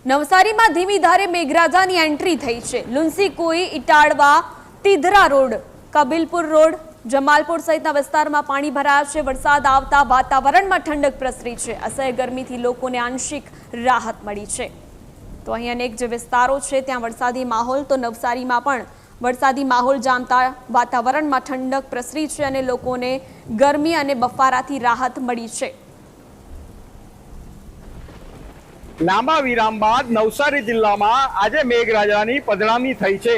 નવસારીમાં ધીમી ધારે મેઘરાજાની એન્ટ્રી થઈ છે। લુન્સીકુઈ, ઇટાળવા, તિધરા રોડ, કબીલપુર રોડ, જમાલપુર સહિતના વિસ્તારમાં પાણી ભરાયા છે। વરસાદ આવતા વાતાવરણમાં ઠંડક પ્રસરી છે। અસહ્ય ગરમીથી લોકોને આંશિક રાહત મળી છે। તો અહીં અનેક જે વિસ્તારો છે ત્યાં વરસાદી માહોલ, તો નવસારીમાં પણ વરસાદી માહોલ જામતા વાતાવરણમાં ઠંડક પ્રસરી છે અને લોકોને ગરમી અને બફારાથી રાહત મળી છે। લાંબા વિરામ બાદ નવસારી જિલ્લામાં આજે મેઘરાજાની પધરામણી થઈ છે।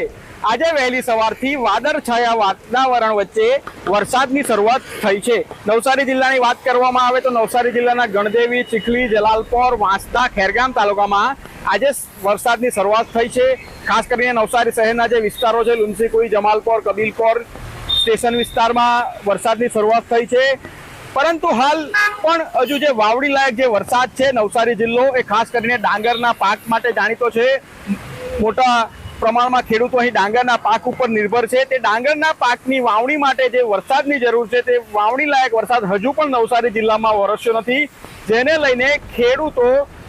આજે વહેલી સવારથી વાદળછાયા વાતાવરણ વચ્ચે વરસાદની શરૂઆત થઈ છે। નવસારી જિલ્લાની વાત કરવામાં આવે તો નવસારી જિલ્લાના ગણદેવી, ચીખલી, જલાલપોર, વાંસદા, ખેરગામ તાલુકામાં આજે વરસાદની શરૂઆત થઈ છે। ખાસ કરીને નવસારી શહેરના જે વિસ્તારો છે, લુન્સીકુઈ, જમાલપોર, કબીલપોર સ્ટેશન વિસ્તારમાં વરસાદની શરૂઆત થઈ છે। પરંતુ હાલ પણ હજુ જે વાવડી લાયક જે વરસાદ છે, નવસારી જિલ્લો એ ખાસ કરીને ડાંગરના પાક માટે જાણીતો છે। મોટા પ્રમાણમાં ખેડૂતો અહીં ડાંગરના પાક ઉપર નિર્ભર છે। તે ડાંગરના પાકની વાવણી માટે જે વરસાદની જરૂર છે, તે વાવણી લાયક વરસાદ હજુ પણ નવસારી જિલ્લામાં વરસ્યો નથી, જેને લઈને ખેડૂતો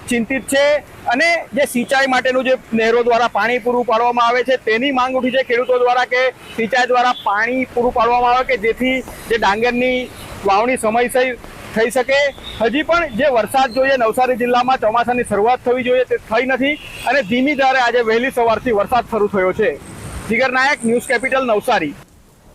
ચિંતિત છે અને જે સિંચાઈ માટેનું જે નહેરો દ્વારા પાણી પૂરું પાડવામાં આવે છે તેની માંગ ઉઠી છે ખેડૂતો દ્વારા કે સિંચાઈ દ્વારા પાણી પૂરું પાડવામાં આવે કે જેથી જે ડાંગરની વાવણી સમયસર થઈ શકે। હજી પણ જે વરસાદ જોઈએ નવસારી જિલ્લામાં ચોમાસાની શરૂઆત થવી જોઈએ તે થઈ નથી અને ધીમી ધારે આજે વહેલી સવારથી વરસાદ શરૂ થયો છે। જીગર નાયક, ન્યૂઝ કેપિટલ, નવસારી।